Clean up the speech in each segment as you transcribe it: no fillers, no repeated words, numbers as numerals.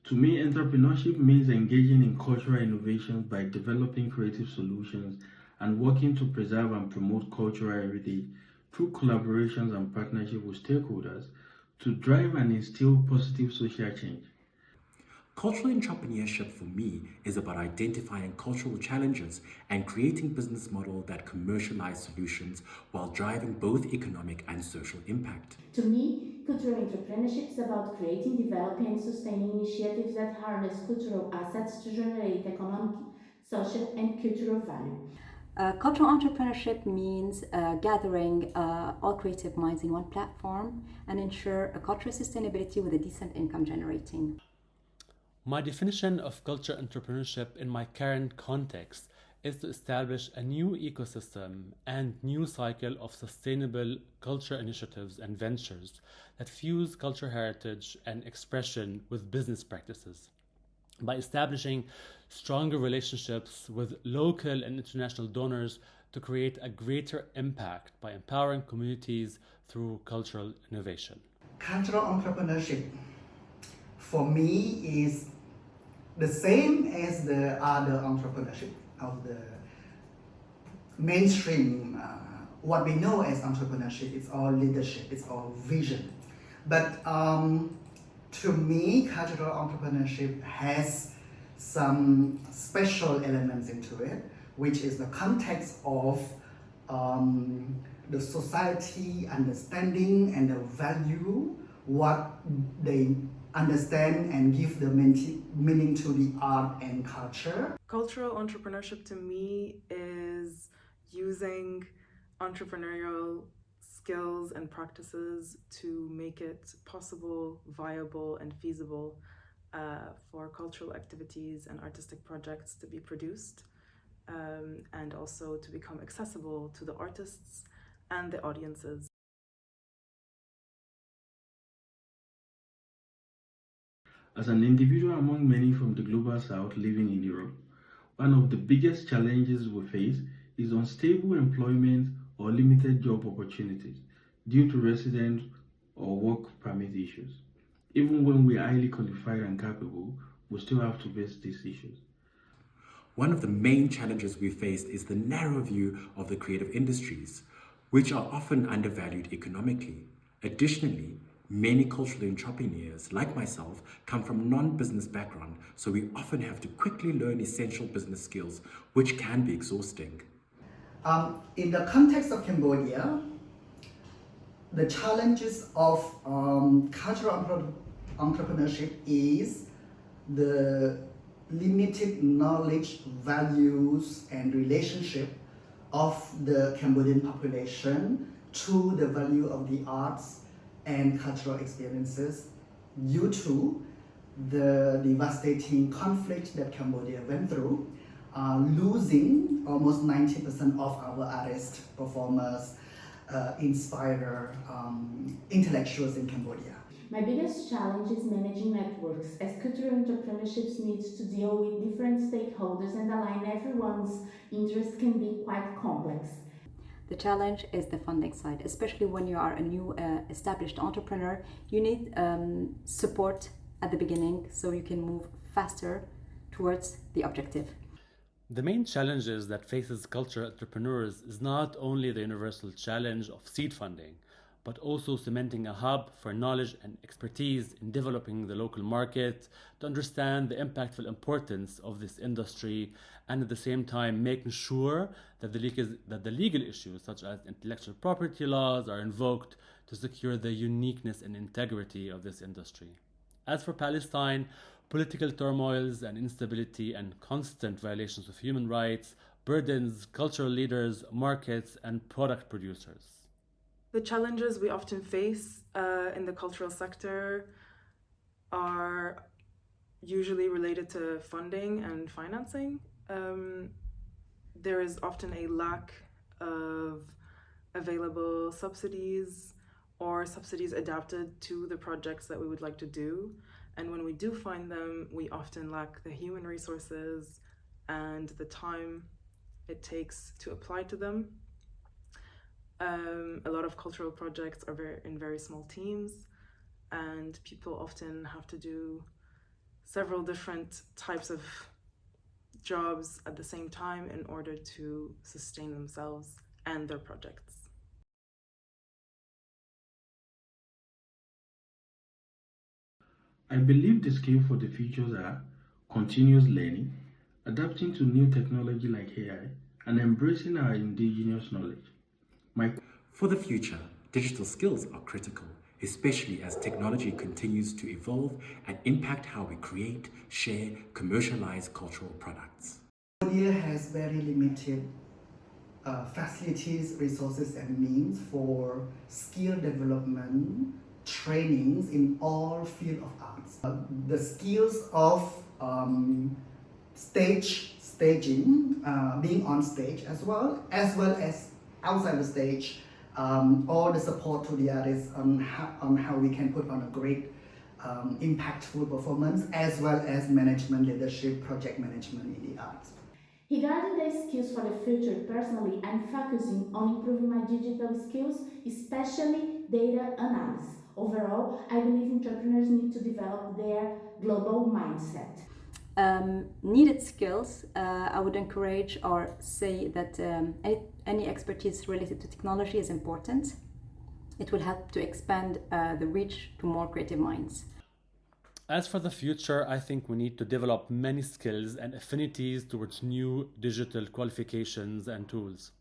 To me, entrepreneurship means engaging in cultural innovations by developing creative solutions and working to preserve and promote cultural heritage through collaborations and partnership with stakeholders to drive and instill positive social change. Cultural entrepreneurship for me is about identifying cultural challenges and creating business models that commercialize solutions while driving both economic and social impact. To me, cultural entrepreneurship is about creating, developing, and sustaining initiatives that harness cultural assets to generate economic, social, and cultural value. Cultural entrepreneurship means gathering all creative minds in one platform and ensure a cultural sustainability with a decent income generating. My definition of culture entrepreneurship in my current context is to establish a new ecosystem and new cycle of sustainable culture initiatives and ventures that fuse culture heritage and expression with business practices. By establishing stronger relationships with local and international donors to create a greater impact by empowering communities through cultural innovation. Cultural entrepreneurship for me is the same as the other entrepreneurship of the mainstream. What we know as entrepreneurship, it's all leadership, it's all vision. But to me, cultural entrepreneurship has some special elements into it, which is the context of the society understanding and the value what they understand and give the meaning to the art and culture. Cultural entrepreneurship to me is using entrepreneurial skills and practices to make it possible, viable, and feasible for cultural activities and artistic projects to be produced, and also to become accessible to the artists and the audiences. As an individual among many from the global south living in Europe, one of the biggest challenges we face is unstable employment or limited job opportunities due to resident or work permit issues. Even when we are highly qualified and capable, we still have to face these issues. One of the main challenges we faced is the narrow view of the creative industries, which are often undervalued economically. Additionally, many cultural entrepreneurs, like myself, come from non-business background, so we often have to quickly learn essential business skills, which can be exhausting. In the context of Cambodia, the challenges of cultural entrepreneurship is the limited knowledge, values, and relationship of the Cambodian population to the value of the arts and cultural experiences due to the devastating conflict that Cambodia went through, losing almost 90% of our artists, performers, inspirer, intellectuals in Cambodia. My biggest challenge is managing networks, as cultural entrepreneurship needs to deal with different stakeholders and align everyone's interests can be quite complex. The challenge is the funding side, especially when you are a new established entrepreneur. You need support at the beginning so you can move faster towards the objective. The main challenges that faces culture entrepreneurs is not only the universal challenge of seed funding, but also cementing a hub for knowledge and expertise in developing the local market to understand the impactful importance of this industry, and at the same time making sure that the legal issues such as intellectual property laws are invoked to secure the uniqueness and integrity of this industry. As for Palestine, political turmoils and instability and constant violations of human rights burdens cultural leaders, markets, and product producers. The challenges we often face in the cultural sector are usually related to funding and financing. There is often a lack of available subsidies or subsidies adapted to the projects that we would like to do. And when we do find them, we often lack the human resources and the time it takes to apply to them. A lot of cultural projects are in very small teams, and people often have to do several different types of jobs at the same time in order to sustain themselves and their projects. I believe the skill for the future are continuous learning, adapting to new technology like AI, and embracing our indigenous knowledge. For the future, digital skills are critical, especially as technology continues to evolve and impact how we create, share, commercialize cultural products. Cambodia has very limited facilities, resources, and means for skill development trainings in all fields of arts. The skills of staging, being on stage as well as outside the stage, all the support to the artists on how we can put on a great impactful performance, as well as management, leadership, project management in the arts. Regarding the skills for the future, personally, I'm focusing on improving my digital skills, especially data analysis. Overall, I believe entrepreneurs need to develop their global mindset. Needed skills, I would encourage or say that any expertise related to technology is important. It will help to expand the reach to more creative minds. As for the future, I think we need to develop many skills and affinities towards new digital qualifications and tools.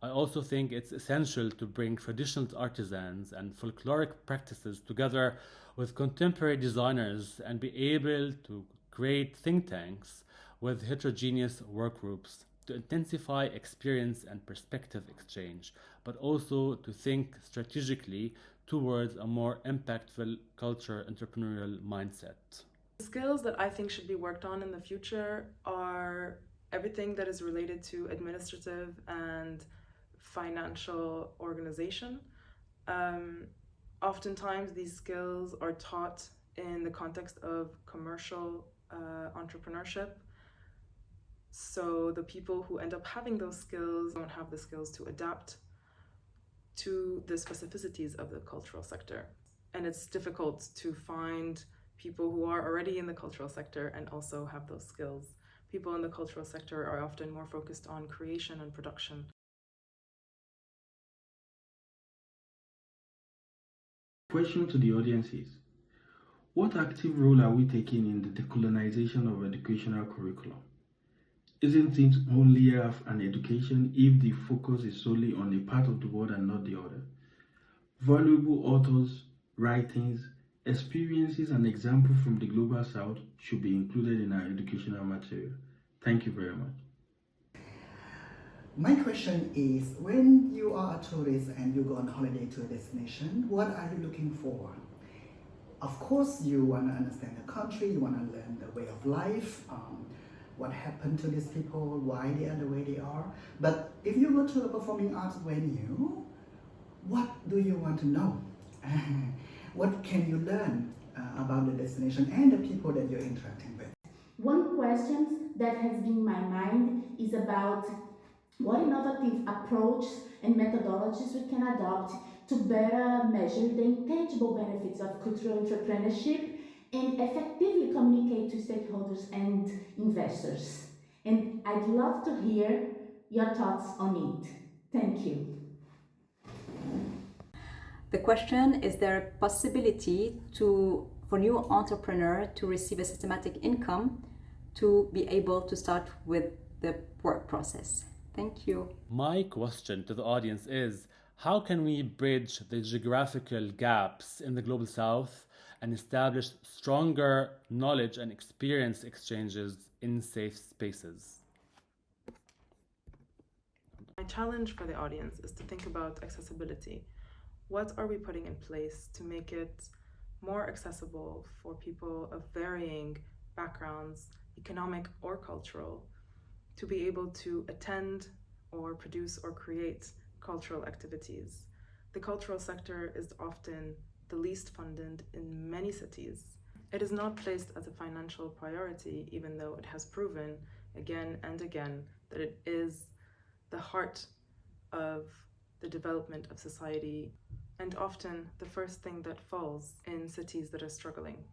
I also think it's essential to bring traditional artisans and folkloric practices together with contemporary designers and be able to create think tanks with heterogeneous work groups to intensify experience and perspective exchange, but also to think strategically towards a more impactful culture entrepreneurial mindset. The skills that I think should be worked on in the future are everything that is related to administrative and financial organization. Oftentimes these skills are taught in the context of commercial entrepreneurship. So the people who end up having those skills don't have the skills to adapt to the specificities of the cultural sector. And it's difficult to find people who are already in the cultural sector and also have those skills. People in the cultural sector are often more focused on creation and production. Question to the audience is, what active role are we taking in the decolonization of educational curriculum? Isn't it only half an education if the focus is solely on a part of the world and not the other? Valuable authors, writings, experiences, and examples from the Global South should be included in our educational material. Thank you very much. My question is, when you are a tourist and you go on holiday to a destination, what are you looking for? Of course, you want to understand the country, you want to learn the way of life, what happened to these people, why they are the way they are. But if you go to a performing arts venue, what do you want to know? What can you learn about the destination and the people that you're interacting with? One question that has been in my mind is about what innovative approach and methodologies we can adopt to better measure the intangible benefits of cultural entrepreneurship and effectively communicate to stakeholders and investors. And I'd love to hear your thoughts on it. Thank you. The question, is there a possibility for new entrepreneur to receive a systematic income to be able to start with the work process? Thank you. My question to the audience is, how can we bridge the geographical gaps in the Global South and establish stronger knowledge and experience exchanges in safe spaces? My challenge for the audience is to think about accessibility. What are we putting in place to make it more accessible for people of varying backgrounds, economic or cultural, to be able to attend or produce or create cultural activities? The cultural sector is often the least funded in many cities. It is not placed as a financial priority, even though it has proven again and again that it is the heart of the development of society, and often the first thing that falls in cities that are struggling.